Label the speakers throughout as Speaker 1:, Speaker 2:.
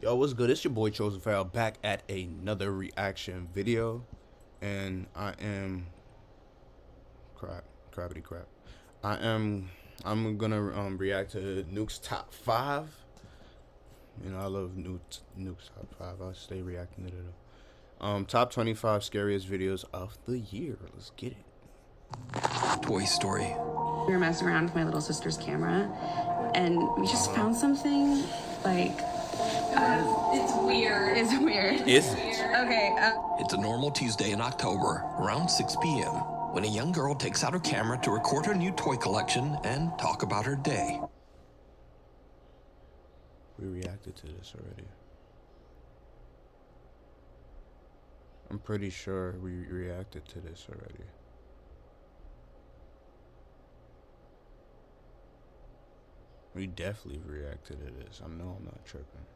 Speaker 1: Yo, what's good? It's your boy Chosen Farrell back at another reaction video, and I am crappity crap. I'm gonna react to Nuke's top five. You know I love Nuke's top five. I stay reacting to them. Top 25 scariest videos of the year. Let's get it.
Speaker 2: Toy Story.
Speaker 3: We were messing around with my little sister's camera, and we just found something like.
Speaker 4: It's weird.
Speaker 3: It's weird.
Speaker 1: Is it?
Speaker 3: Okay.
Speaker 2: It's a normal Tuesday in October, around 6 p.m., when a young girl takes out her camera to record her new toy collection and talk about her day.
Speaker 1: We reacted to this already. I'm pretty sure we reacted to this already. We definitely reacted to this. I know I'm not tripping.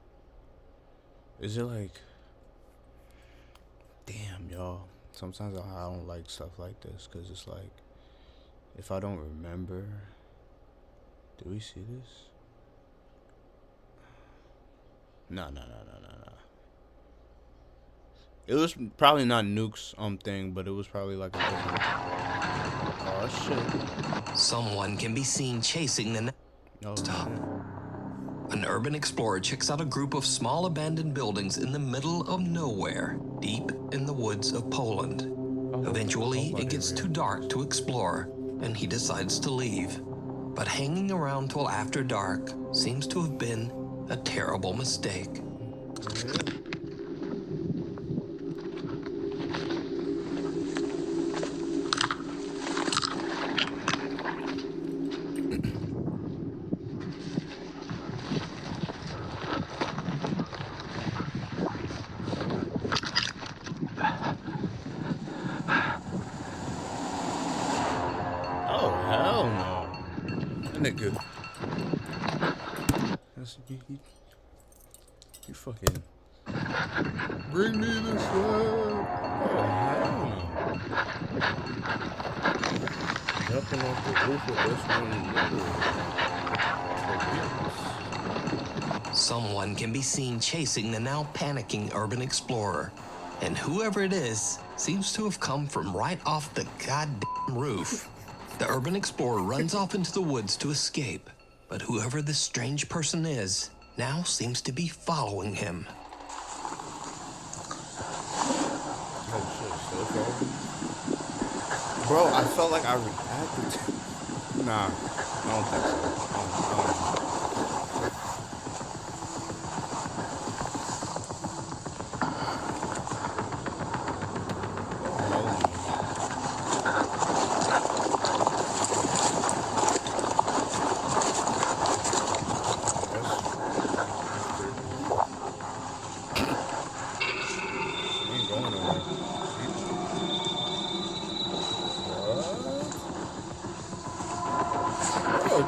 Speaker 1: Is it like... Damn, y'all. Sometimes I don't like stuff like this, because it's like... If I don't remember... Do we see this? No. It was probably not Nuke's thing, but it was probably like a different... Oh, shit.
Speaker 2: Someone can be seen chasing the...
Speaker 1: Oh,
Speaker 2: Stop.
Speaker 1: shit.
Speaker 2: An urban explorer checks out a group of small abandoned buildings in the middle of nowhere, deep in the woods of Poland. Eventually, it gets too dark to explore, and he decides to leave. But hanging around till after dark seems to have been a terrible mistake.
Speaker 1: Oh, hell no. That nigga. You fucking. Bring me the slab. Oh, hell no. Jumping off the roof of this one.
Speaker 2: Someone can be seen chasing the now panicking urban explorer, and whoever it is seems to have come from right off the goddamn roof. The urban explorer runs off into the woods to escape, but whoever this strange person is now seems to be following him.
Speaker 1: Oh shit, still following? Bro, I felt like I reacted to... Nah, I don't think so. I don't know.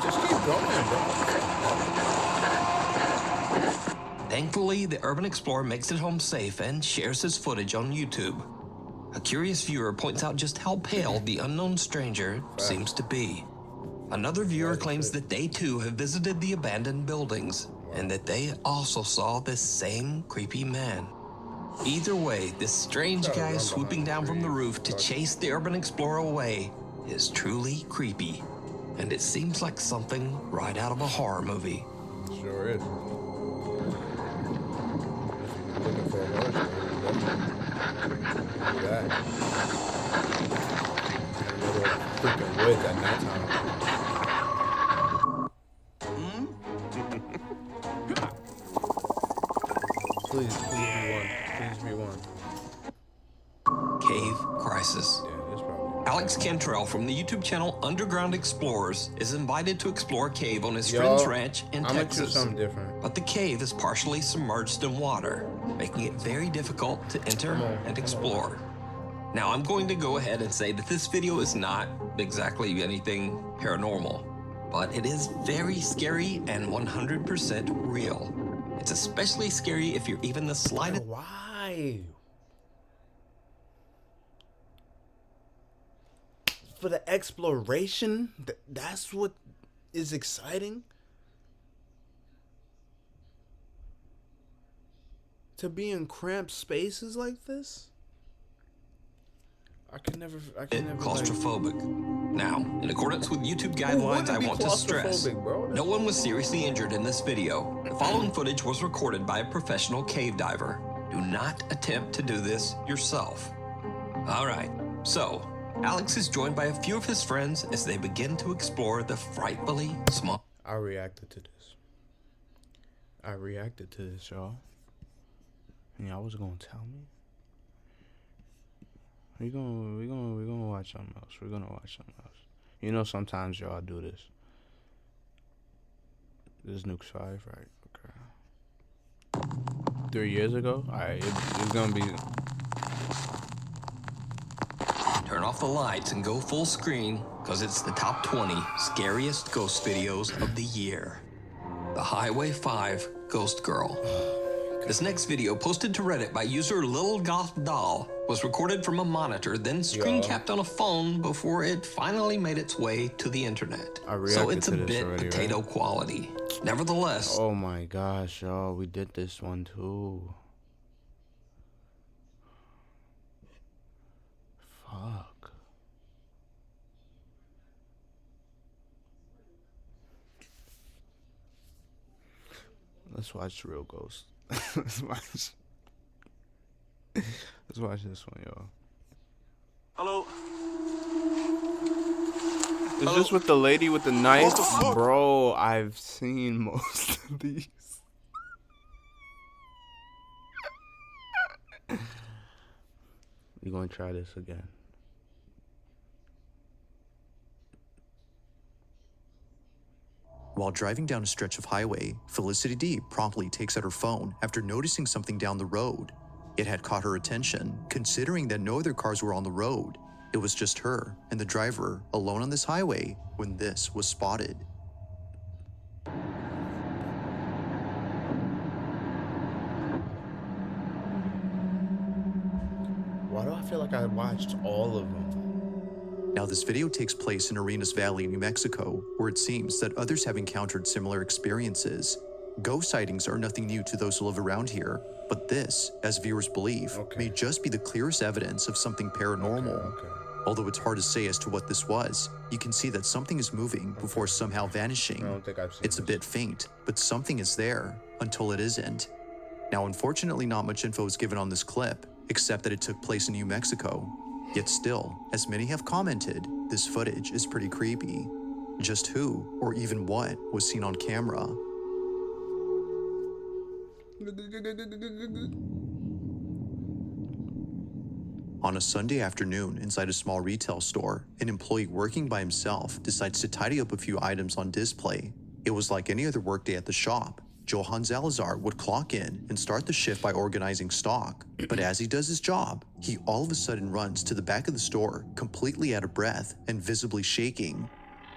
Speaker 1: Just keep going, bro.
Speaker 2: Thankfully, the urban explorer makes it home safe and shares his footage on YouTube. A curious viewer points out just how pale the unknown stranger seems to be. Another viewer claims that they too have visited the abandoned buildings and that they also saw this same creepy man. Either way, this strange guy swooping down from the roof to chase the urban explorer away is truly creepy. And it seems like something right out of a horror movie.
Speaker 1: Sure is. Looking for a horror story, definitely. That. Freaking woods at nighttime. Please be one. Please be one.
Speaker 2: Cave Crisis.
Speaker 1: Yeah, it's probably.
Speaker 2: Alex Cantrell from the YouTube channel Underground Explorers is invited to explore a cave on his friend's ranch in
Speaker 1: I'm
Speaker 2: Texas.
Speaker 1: gonna choose something different.
Speaker 2: But the cave is partially submerged in water, making it very difficult to enter and explore. Now, I'm going to go ahead and say that this video is not exactly anything paranormal, but it is very scary and 100% real. It's especially scary if you're even the slightest...
Speaker 1: Why? For the exploration? That's what is exciting? to be in cramped spaces like this? I can never
Speaker 2: claustrophobic. Now, in accordance with YouTube
Speaker 1: Who
Speaker 2: guidelines,
Speaker 1: wouldn't
Speaker 2: I
Speaker 1: be
Speaker 2: want to stress,
Speaker 1: claustrophobic, bro?
Speaker 2: no one was seriously injured in this video. The following footage was recorded by a professional cave diver. Do not attempt to do this yourself. All right, so Alex is joined by a few of his friends as they begin to explore the frightfully small.
Speaker 1: I reacted to this, y'all. And y'all was gonna tell me? We're gonna watch something else. We're gonna watch something else. You know, sometimes y'all do this. This is Nukes 5, right? Okay. 3 years ago? Alright, it's gonna be...
Speaker 2: Turn off the lights and go full screen, because it's the top 20 scariest ghost videos of the year. The Highway 5 Ghost Girl. This next video, posted to Reddit by user Lil Goth Doll, was recorded from a monitor, then screen capped on a phone before it finally made its way to the internet. So it's a bit already, potato quality. Nevertheless.
Speaker 1: Oh my gosh, y'all, we did this one too. Fuck. Let's watch Real Ghost. Let's watch this one, y'all.
Speaker 5: Hello.
Speaker 1: Is this with the lady with the knife? Bro, I've seen most of these. We're gonna try this again.
Speaker 6: While driving down a stretch of highway, Felicity D promptly takes out her phone after noticing something down the road. It had caught her attention, considering that no other cars were on the road. It was just her and the driver alone on this highway when this was spotted.
Speaker 1: Why do I feel like I watched all of them?
Speaker 6: Now, this video takes place in Arenas Valley, New Mexico, where it seems that others have encountered similar experiences. Ghost sightings are nothing new to those who live around here, but this, as viewers believe, may just be the clearest evidence of something paranormal. Although it's hard to say as to what this was, you can see that something is moving before somehow vanishing.
Speaker 1: I don't think I've seen
Speaker 6: It's a bit faint, but something is there until it isn't. Now, unfortunately, not much info is given on this clip, except that it took place in New Mexico. Yet still, as many have commented, this footage is pretty creepy. Just who, or even what, was seen on camera? On a Sunday afternoon inside a small retail store, an employee working by himself decides to tidy up a few items on display. It was like any other workday at the shop. Johan Zalazar would clock in and start the shift by organizing stock. But as he does his job, he all of a sudden runs to the back of the store, completely out of breath and visibly shaking.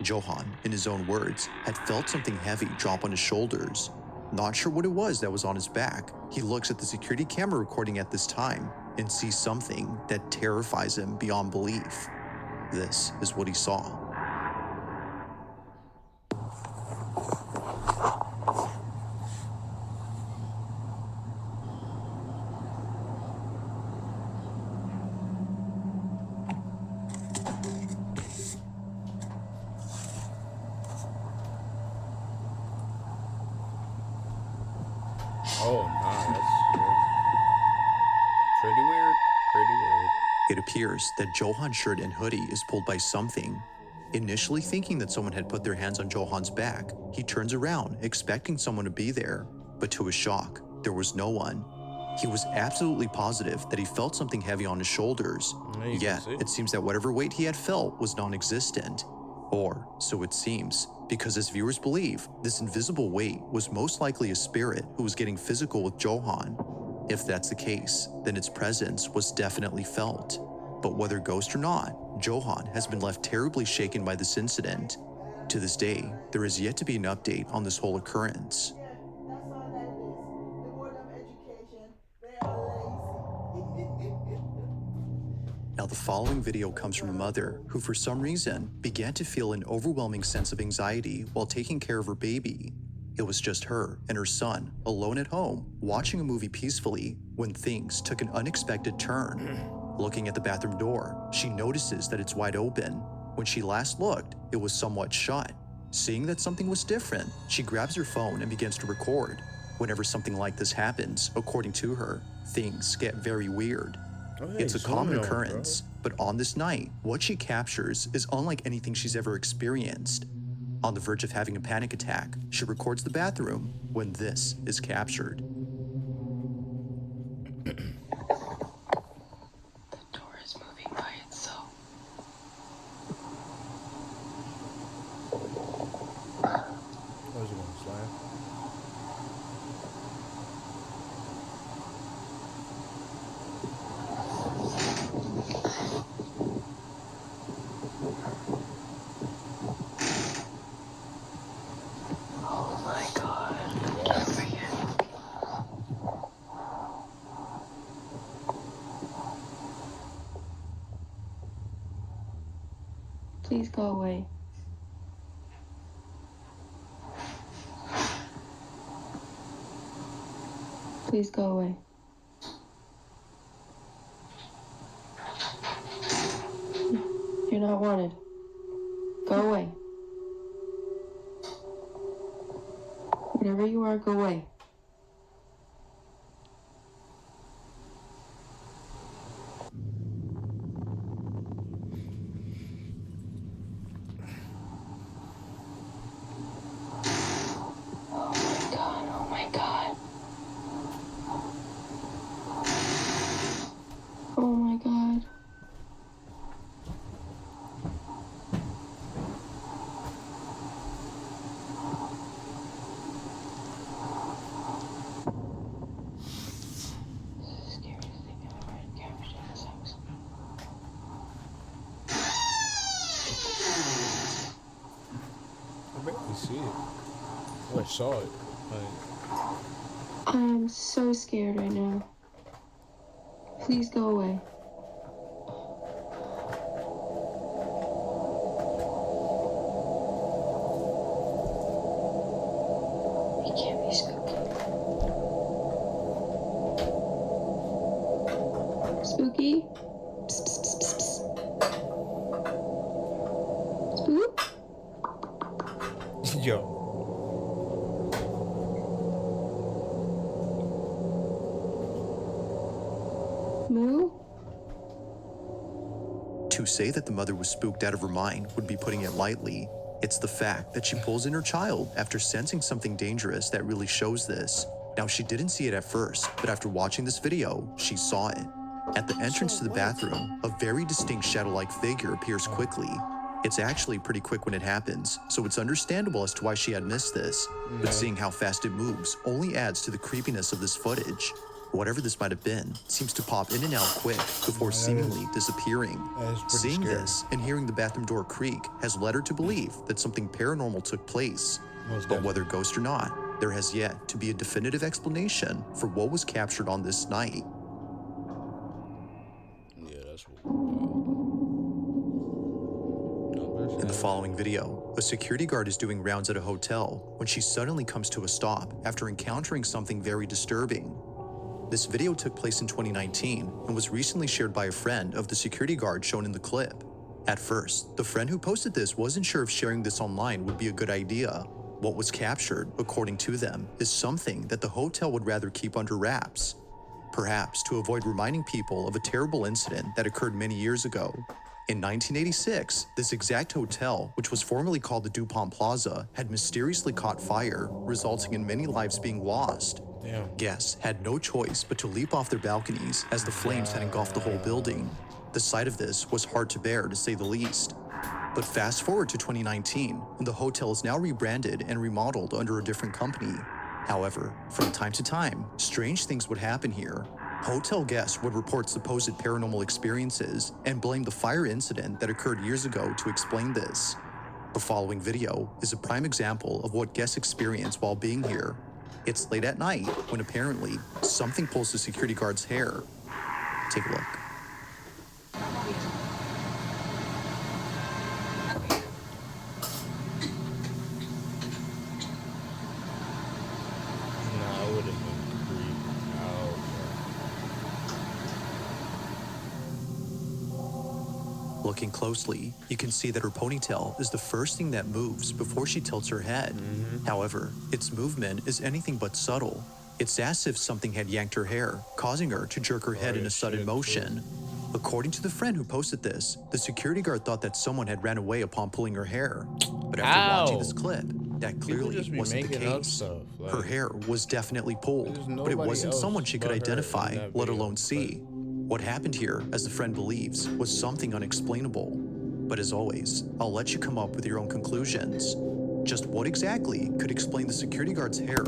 Speaker 6: Johan, in his own words, had felt something heavy drop on his shoulders. Not sure what it was that was on his back, he looks at the security camera recording at this time and sees something that terrifies him beyond belief. This is what he saw.
Speaker 1: Oh, nah, that's pretty weird. Pretty weird.
Speaker 6: It appears that Johan's shirt and hoodie is pulled by something. Initially thinking that someone had put their hands on Johan's back, he turns around, expecting someone to be there. But to his shock, there was no one. He was absolutely positive that he felt something heavy on his shoulders. Yet, it seems that whatever weight he had felt was non-existent. Or, so it seems, because as viewers believe, this invisible weight was most likely a spirit who was getting physical with Johan. If that's the case, then its presence was definitely felt. But whether ghost or not, Johan has been left terribly shaken by this incident. To this day, there is yet to be an update on this whole occurrence. Now, the following video comes from a mother who, for some reason, began to feel an overwhelming sense of anxiety while taking care of her baby. It was just her and her son, alone at home, watching a movie peacefully, when things took an unexpected turn. Looking at the bathroom door, she notices that it's wide open. When she last looked, it was somewhat shut. Seeing that something was different, she grabs her phone and begins to record. Whenever something like this happens, according to her, things get very weird.
Speaker 1: Oh, hey,
Speaker 6: It's a
Speaker 1: zoom
Speaker 6: common
Speaker 1: in,
Speaker 6: occurrence, but on this night, what she captures is unlike anything she's ever experienced. On the verge of having a panic attack, she records the bathroom when this is captured.
Speaker 3: The door is moving by itself.
Speaker 1: Oh, is it gonna slide?
Speaker 3: Oh my god. Please go away. Please go away. You're not wanted. Go away. Whatever you are, go away. Oh my god. Oh my god. Scariest thing I've ever encountered in this house.
Speaker 1: I barely see it. Oh, I saw it.
Speaker 3: I'm so scared right now. Please go away. It can't be spooky. Spooky? Psst, psst, psst, psst, psst. Spook?
Speaker 1: Yo.
Speaker 3: Moo?
Speaker 6: To say that the mother was spooked out of her mind would be putting it lightly. It's the fact that she pulls in her child after sensing something dangerous that really shows this. Now, she didn't see it at first, but after watching this video, she saw it. At the entrance to the bathroom, a very distinct shadow-like figure appears quickly. It's actually pretty quick when it happens, so it's understandable as to why she had missed this. But seeing how fast it moves only adds to the creepiness of this footage. Whatever this might have been seems to pop in and out quick before seemingly disappearing.
Speaker 1: That is pretty
Speaker 6: Seeing
Speaker 1: scary.
Speaker 6: this and hearing the bathroom door creak has led her to believe that something paranormal took place.
Speaker 1: Most
Speaker 6: But whether ghost or not, there has yet to be a definitive explanation for what was captured on this night.
Speaker 1: Yeah, that's what.
Speaker 6: In the following video, a security guard is doing rounds at a hotel when she suddenly comes to a stop after encountering something very disturbing. This video took place in 2019 and was recently shared by a friend of the security guard shown in the clip. At first, the friend who posted this wasn't sure if sharing this online would be a good idea. What was captured, according to them, is something that the hotel would rather keep under wraps. Perhaps to avoid reminding people of a terrible incident that occurred many years ago. In 1986, this exact hotel, which was formerly called the DuPont Plaza, had mysteriously caught fire, resulting in many lives being lost.
Speaker 1: Damn.
Speaker 6: Guests had no choice but to leap off their balconies as the flames had engulfed the whole building. The sight of this was hard to bear, to say the least. But fast forward to 2019, and the hotel is now rebranded and remodeled under a different company. However, from time to time, strange things would happen here. Hotel guests would report supposed paranormal experiences and blame the fire incident that occurred years ago to explain this. The following video is a prime example of what guests experience while being here. It's late at night when apparently something pulls the security guard's hair. Take a look. Looking closely, you can see that her ponytail is the first thing that moves before she tilts her head. However, its movement is anything but subtle. It's as if something had yanked her hair, causing her to jerk her head in a sudden motion. According to the friend who posted this, the security guard thought that someone had ran away upon pulling her hair. But after watching this clip, that clearly wasn't the case. Her hair was definitely pulled, but it wasn't someone she could identify, let alone see. What happened here, as the friend believes, was something unexplainable. But as always, I'll let you come up with your own conclusions. Just what exactly could explain the security guard's hair?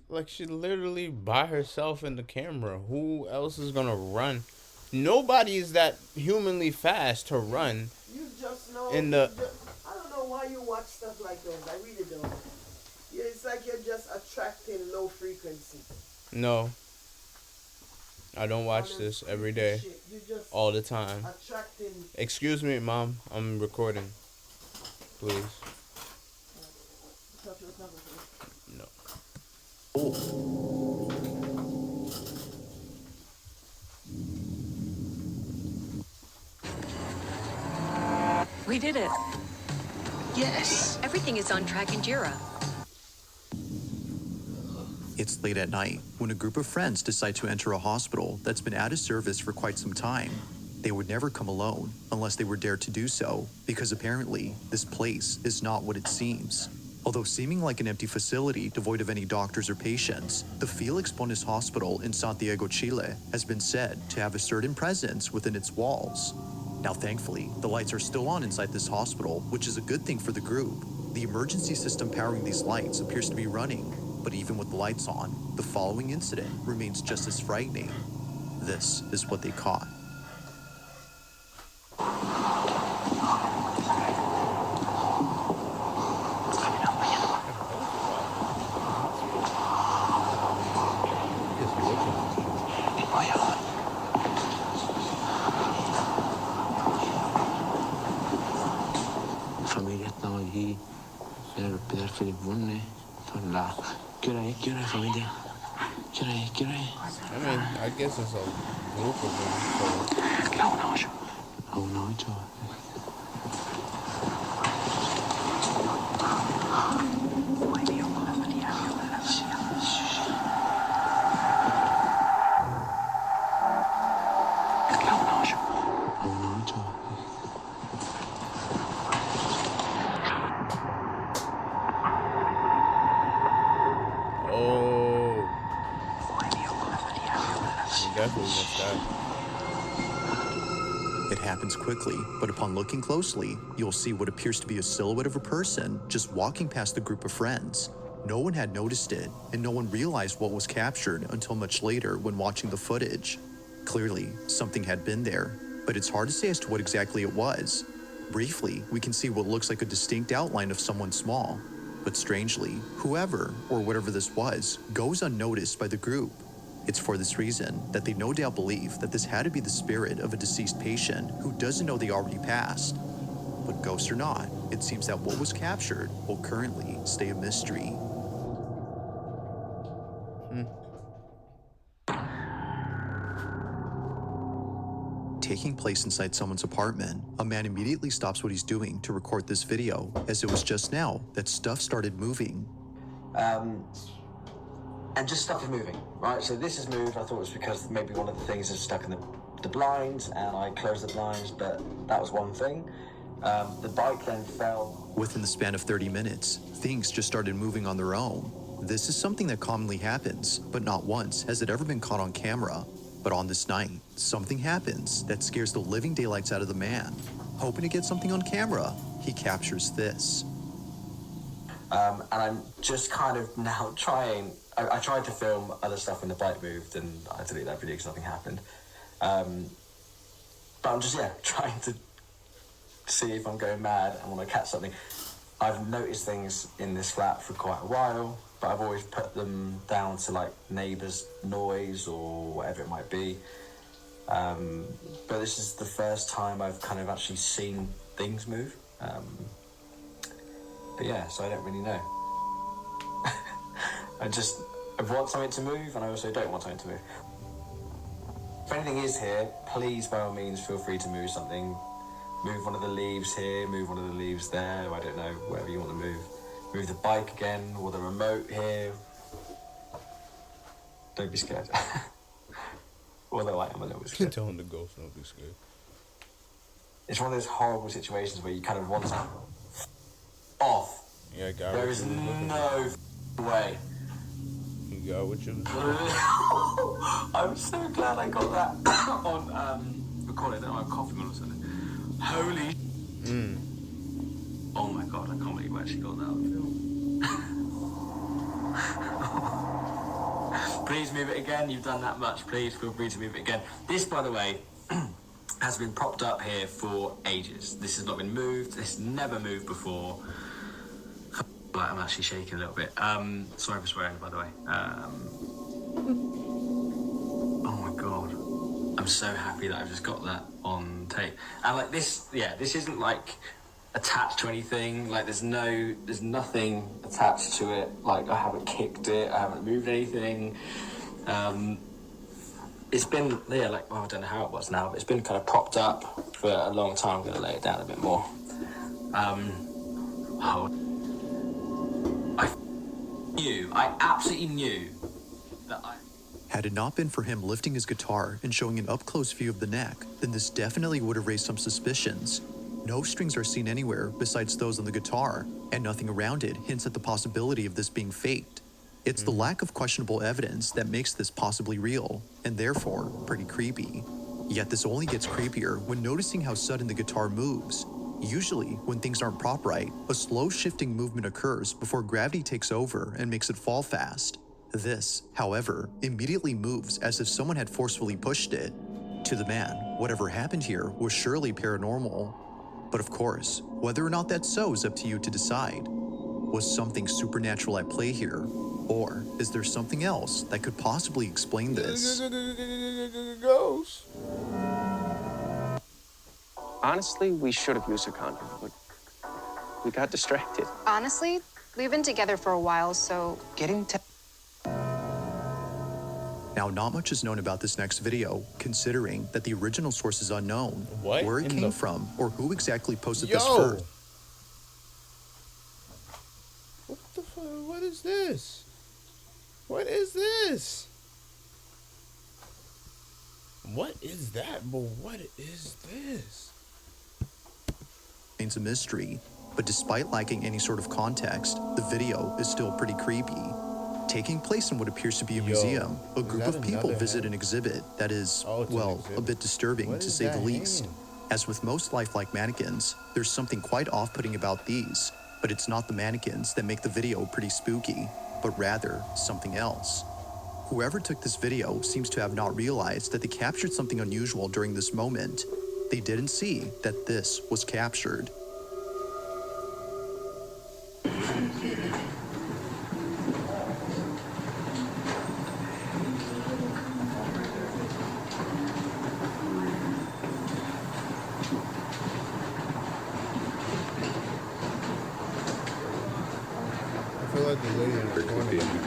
Speaker 1: Like, she literally by herself in the camera. Who else is gonna run? Nobody is that humanly fast to run.
Speaker 7: You just know.
Speaker 1: In the.
Speaker 7: I don't know why you watch stuff like those. I really don't. It's like you're just attracting low frequency.
Speaker 1: No. I don't watch this every day. All the time. Excuse me, Mom. I'm recording. Please. No.
Speaker 8: We did it.
Speaker 2: Yes.
Speaker 8: Everything is on track in Jira.
Speaker 6: It's late at night when a group of friends decide to enter a hospital that's been out of service for quite some time. They would never come alone unless they were dared to do so, because apparently this place is not what it seems. Although seeming like an empty facility devoid of any doctors or patients, the Felix Bonis Hospital in Santiago, Chile has been said to have a certain presence within its walls. Now thankfully, the lights are still on inside this hospital, which is a good thing for the group. The emergency system powering these lights appears to be running, but even with the lights on, the following incident remains just as frightening. This is what they caught.
Speaker 9: Familia estaba allí, era el hospital Felipe Borne, son las... ¿Qué hora es? ¿Qué hora es, familia? ¿Qué hora es? ¿Qué hora es?
Speaker 1: I mean, I guess it's a group of them, so...
Speaker 9: La 1:08. La 1:08.
Speaker 1: Definitely missed that.
Speaker 6: It happens quickly, but upon looking closely, you'll see what appears to be a silhouette of a person just walking past the group of friends. No one had noticed it, and no one realized what was captured until much later when watching the footage. Clearly, something had been there, but it's hard to say as to what exactly it was. Briefly, we can see what looks like a distinct outline of someone small. But strangely, whoever, or whatever this was, goes unnoticed by the group. It's for this reason that they no doubt believe that this had to be the spirit of a deceased patient who doesn't know they already passed. But ghost or not, it seems that what was captured will currently stay a mystery. Taking place inside someone's apartment, a man immediately stops what he's doing to record this video, as it was just now that stuff started moving.
Speaker 10: And just stuff is moving, right? So this has moved. I thought it was because maybe one of the things is stuck in the blinds, and I closed the blinds, but that was one thing. The bike then fell.
Speaker 6: Within the span of 30 minutes, things just started moving on their own. This is something that commonly happens, but not once has it ever been caught on camera. But on this night, something happens that scares the living daylights out of the man. Hoping to get something on camera, he captures this.
Speaker 10: And I'm just kind of now trying... I tried to film other stuff when the bike moved, and I deleted that video because nothing happened. But I'm just, trying to see if I'm going mad and want to catch something. I've noticed things in this flat for quite a while, but I've always put them down to, like, neighbours' noise or whatever it might be. But this is the first time I've kind of actually seen things move. But yeah, so I don't really know. I want something to move, and I also don't want something to move. If anything is here, please, by all means, feel free to move something. Move one of the leaves here, move one of the leaves there, I don't know, whatever you want to move. Move the bike again, or the remote here. Don't be scared. Although I am a little bit scared.
Speaker 1: Telling the ghost don't be scared.
Speaker 10: It's one of those horrible situations where you kind of want to off.
Speaker 1: Yeah, I got
Speaker 10: There
Speaker 1: what
Speaker 10: is
Speaker 1: you was looking
Speaker 10: no way.
Speaker 1: for. You got what you was
Speaker 10: I'm so glad I got that on recording. I don't know, I'm coughing all of a sudden. Holy Oh my god, I can't believe I actually got that on film. Please move it again, you've done that much. Please feel free to move it again. This, by the way, has been propped up here for ages. This has not been moved, this has never moved before. I'm actually shaking a little bit. Sorry for swearing, by the way. Oh my god. I'm so happy that I've just got that on tape. And like this, yeah, this isn't like attached to anything. Like there's nothing attached to it. Like I haven't kicked it, I haven't moved anything. It's been, yeah, like, well, I don't know how it was now, but it's been kind of propped up for a long time. I'm gonna lay it down a bit more. I absolutely knew that
Speaker 6: Had it not been for him lifting his guitar and showing an up-close view of the neck, then this definitely would have raised some suspicions. No strings are seen anywhere besides those on the guitar, and nothing around it hints at the possibility of this being faked. It's the lack of questionable evidence that makes this possibly real, and therefore pretty creepy. Yet this only gets creepier when noticing how sudden the guitar moves. Usually, when things aren't prop right, a slow shifting movement occurs before gravity takes over and makes it fall fast. This, however, immediately moves as if someone had forcefully pushed it. To the man, whatever happened here was surely paranormal. But of course, whether or not that's so is up to you to decide. Was something supernatural at play here? Or is there something else that could possibly explain this?
Speaker 1: Ghost.
Speaker 11: Honestly, we should have used a condom, but we got distracted.
Speaker 12: Honestly, we've been together for a while, so
Speaker 11: Getting to...
Speaker 6: Now, not much is known about this next video, considering that the original source is unknown.
Speaker 1: What
Speaker 6: where it
Speaker 1: in
Speaker 6: came
Speaker 1: the-
Speaker 6: from, or who exactly posted
Speaker 1: Yo.
Speaker 6: this first.
Speaker 1: What the fuck? What is this? What is this? What is that? But what is this?
Speaker 6: Remains a mystery, but despite lacking any sort of context, the video is still pretty creepy. Taking place in what appears to be a museum, a
Speaker 1: is
Speaker 6: group
Speaker 1: that
Speaker 6: of people
Speaker 1: another
Speaker 6: visit
Speaker 1: hand?
Speaker 6: an exhibit that is,
Speaker 1: Oh, it's an
Speaker 6: well, a
Speaker 1: exhibit.
Speaker 6: bit disturbing
Speaker 1: What
Speaker 6: to
Speaker 1: is
Speaker 6: say the
Speaker 1: that
Speaker 6: least.
Speaker 1: hand?
Speaker 6: As with most lifelike mannequins, there's something quite off-putting about these, but it's not the mannequins that make the video pretty spooky, but rather something else. Whoever took this video seems to have not realized that they captured something unusual during this moment. They didn't see that this was captured.
Speaker 1: I feel like the lady in the corner.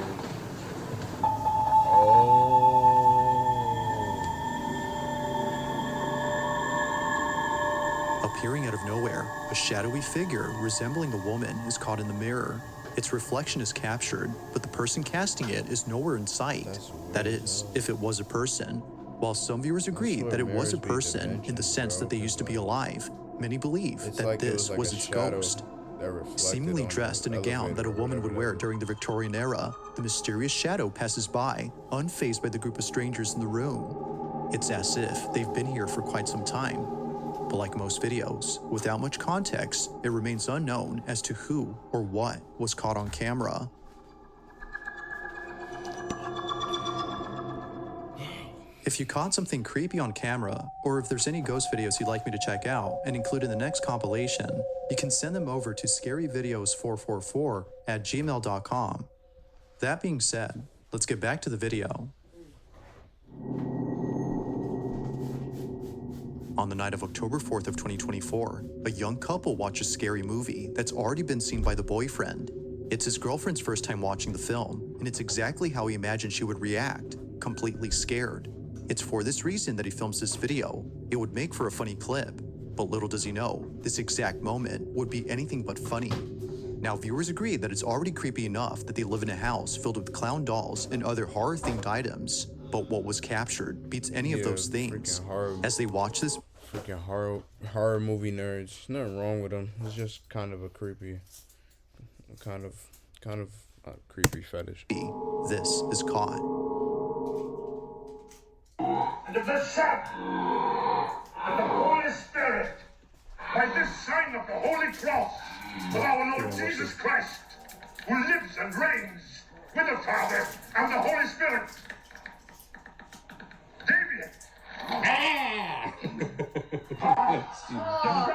Speaker 6: Appearing out of nowhere, a shadowy figure resembling a woman is caught in the mirror. Its reflection is captured, but the person casting it is nowhere in sight. That is, if it was a person. While some viewers agree that it was a person in the sense that they used to be alive, many believe
Speaker 1: It's
Speaker 6: that
Speaker 1: like it
Speaker 6: this
Speaker 1: was like
Speaker 6: was
Speaker 1: a
Speaker 6: its
Speaker 1: shadow
Speaker 6: ghost.
Speaker 1: that reflected
Speaker 6: Seemingly
Speaker 1: on
Speaker 6: dressed in
Speaker 1: the
Speaker 6: a gown that a
Speaker 1: elevator or
Speaker 6: woman would
Speaker 1: whatever
Speaker 6: wear
Speaker 1: that
Speaker 6: during the Victorian era, the mysterious shadow passes by, unfazed by the group of strangers in the room. It's as if they've been here for quite some time. But like most videos, without much context, it remains unknown as to who or what was caught on camera. If you caught something creepy on camera, or if there's any ghost videos you'd like me to check out and include in the next compilation, you can send them over to scaryvideos444@gmail.com. That being said, let's get back to the video. On the night of October 4th of 2024, a young couple watches a scary movie that's already been seen by the boyfriend. It's his girlfriend's first time watching the film, and it's exactly how he imagined she would react, completely scared. It's for this reason that he films this video. It would make for a funny clip, but little does he know, this exact moment would be anything but funny. Now, viewers agree that it's already creepy enough that they live in a house filled with clown dolls and other horror-themed items, but what was captured beats any of those things. As they watch this
Speaker 1: freaking horror movie nerds, there's nothing wrong with them. It's just kind of a creepy, kind of creepy fetish.
Speaker 6: This is caught.
Speaker 13: And of the Son, and the Holy Spirit, by this sign of the Holy Cross of our Lord Jesus Christ, who lives and reigns with the Father and the Holy Spirit. Damien!
Speaker 9: It's not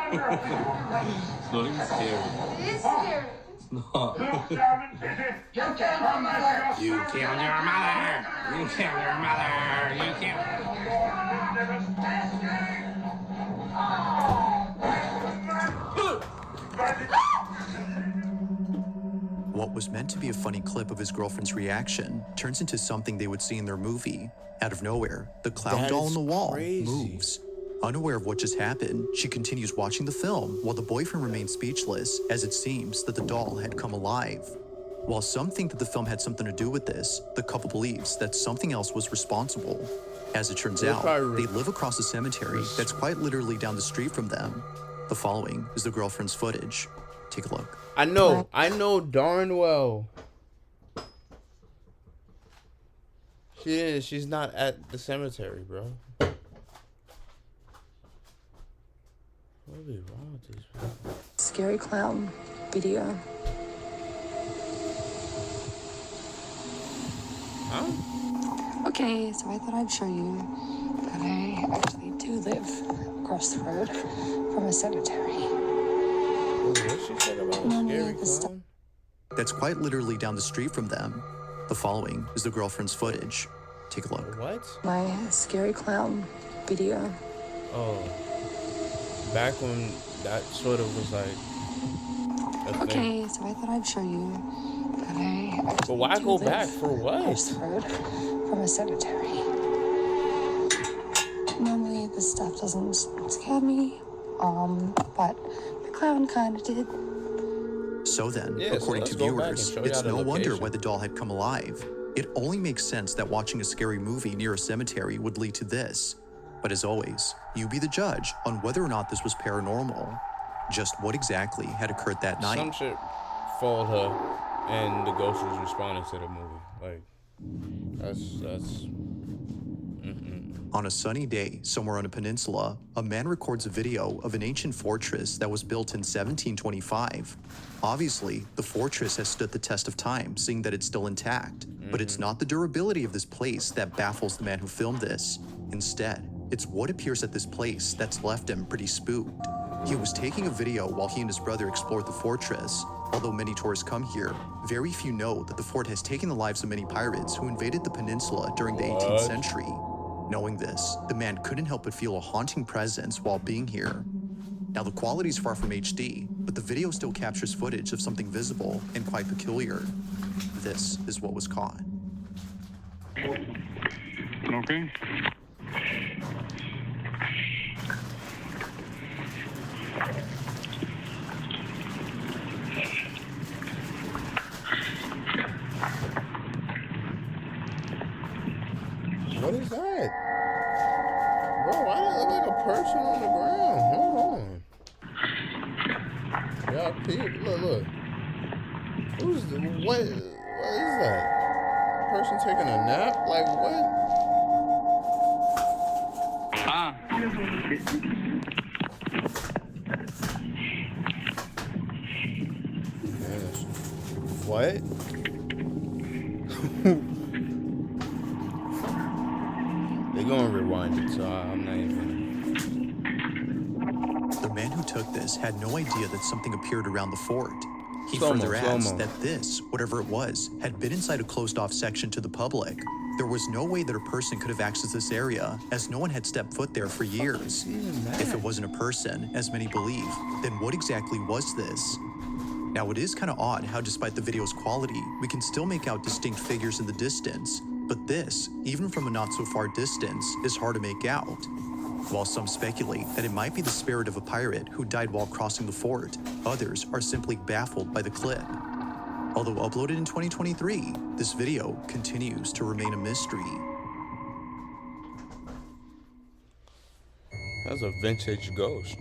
Speaker 9: even scary.
Speaker 13: It is scary.
Speaker 9: No.
Speaker 13: Look down and visit. You killed your mother.
Speaker 9: You killed your mother. You killed your mother. You killed.
Speaker 6: What was meant to be a funny clip of his girlfriend's reaction turns into something they would see in their movie. Out of nowhere, the clown doll on the wall moves. Unaware of what just happened, she continues watching the film while the boyfriend remains speechless, as it seems that the doll had come alive. While some think that the film had something to do with this, the couple believes that something else was responsible. As it turns out, they live across a cemetery that's quite literally down the street from them. The following is the girlfriend's footage. Take a look.
Speaker 1: I know darn well. She's not at the cemetery, bro. What would be wrong with these people?
Speaker 14: Scary clown video.
Speaker 1: Huh?
Speaker 14: Okay, so I thought I'd show you that I actually do live across the road from a cemetery.
Speaker 1: What's she said about a scary clown?
Speaker 6: That's quite literally down the street from them. The following is the girlfriend's footage. Take a look.
Speaker 1: What?
Speaker 14: My scary clown video.
Speaker 1: Oh. Back when that sort of was like a thing.
Speaker 14: So I thought I'd show you that I actually
Speaker 1: But why
Speaker 14: do
Speaker 1: go
Speaker 14: live
Speaker 1: back? For what?
Speaker 14: across the road from a cemetery. Normally this stuff doesn't scare me, but the clown kind of did.
Speaker 6: So then,
Speaker 1: Yeah, so
Speaker 6: according
Speaker 1: let's
Speaker 6: to
Speaker 1: go back
Speaker 6: viewers,
Speaker 1: and show
Speaker 6: it's
Speaker 1: y'all the
Speaker 6: no wonder
Speaker 1: location.
Speaker 6: why the doll had come alive. It only makes sense that watching a scary movie near a cemetery would lead to this. But as always, you be the judge on whether or not this was paranormal. Just what exactly had occurred that night.
Speaker 1: Some shit followed her, and the ghost was responding to the movie. Like, that's.
Speaker 6: On a sunny day, somewhere on a peninsula, a man records a video of an ancient fortress that was built in 1725. Obviously, the fortress has stood the test of time, seeing that it's still intact. But it's not the durability of this place that baffles the man who filmed this. Instead, it's what appears at this place that's left him pretty spooked. He was taking a video while he and his brother explored the fortress. Although many tourists come here, very few know that the fort has taken the lives of many pirates who invaded the peninsula during the 18th century. Knowing this, the man couldn't help but feel a haunting presence while being here. Now, the quality is far from HD, but the video still captures footage of something visible and quite peculiar. This is what was caught.
Speaker 13: Okay.
Speaker 1: What is that? Bro, why does it look like a person on the ground? Hold on. Yeah, peep. Look. What is that? Person taking a nap? Like, what? What? They're gonna rewind it, so I'm not even.
Speaker 6: The man who took this had no idea that something appeared around the fort. He
Speaker 1: Slow-mo,
Speaker 6: further adds
Speaker 1: slow-mo.
Speaker 6: that this, whatever it was, had been inside a closed-off section to the public. There was no way that a person could have accessed this area, as no one had stepped foot there for years. If it wasn't a person, as many believe, then what exactly was this? Now, it is kind of odd how despite the video's quality, we can still make out distinct figures in the distance. But this, even from a not-so-far distance, is hard to make out. While some speculate that it might be the spirit of a pirate who died while crossing the fort, others are simply baffled by the clip. Although uploaded in 2023, this video continues to remain a mystery.
Speaker 1: That's a vintage ghost.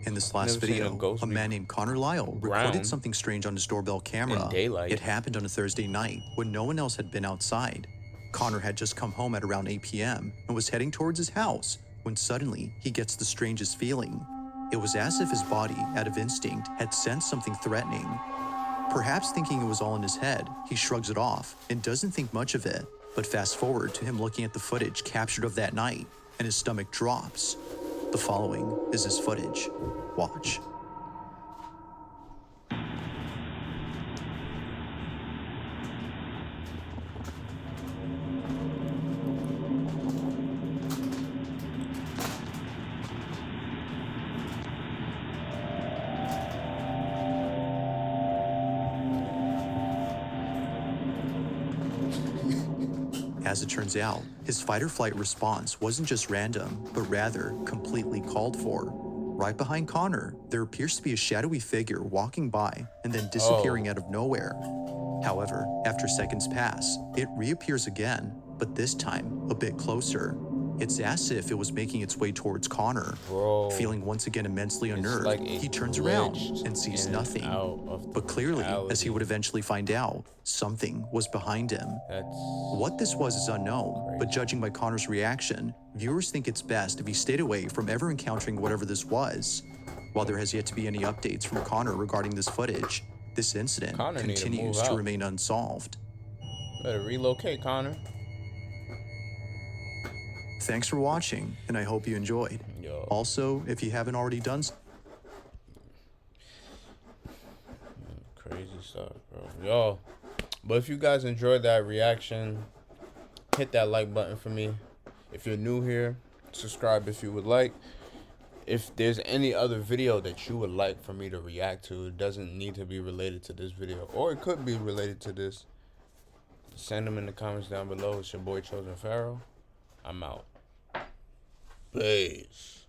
Speaker 6: In this last video, a man named Connor Lyle recorded something strange on his doorbell camera.
Speaker 1: In daylight.
Speaker 6: It happened on a Thursday night when no one else had been outside. Connor had just come home at around 8 p.m. and was heading towards his house when suddenly he gets the strangest feeling. It was as if his body, out of instinct, had sensed something threatening. Perhaps thinking it was all in his head, he shrugs it off and doesn't think much of it. But fast forward to him looking at the footage captured of that night, and his stomach drops. The following is his footage. Watch. As it turns out, his fight-or-flight response wasn't just random, but rather completely called for. Right behind Connor, there appears to be a shadowy figure walking by and then disappearing out of nowhere. However, after seconds pass, it reappears again, but this time a bit closer. It's as if it was making its way towards Connor.
Speaker 1: Bro,
Speaker 6: feeling once again immensely unnerved,
Speaker 1: like
Speaker 6: he turns around and sees nothing. But clearly, as he would eventually find out, something was behind him. What this was is unknown, but judging by Connor's reaction, viewers think it's best if he stayed away from ever encountering whatever this was. While there has yet to be any updates from Connor regarding this footage, this incident continues to remain unsolved.
Speaker 1: Better relocate, Connor.
Speaker 6: Thanks for watching, and I hope you enjoyed. Also, if you haven't already done so,
Speaker 1: crazy stuff, bro. Yo, but if you guys enjoyed that reaction, hit that like button for me. If you're new here, subscribe if you would like. If there's any other video that you would like for me to react to, it doesn't need to be related to this video, or it could be related to this. Send them in the comments down below. It's your boy Chosen Pharaoh. I'm out. Peace.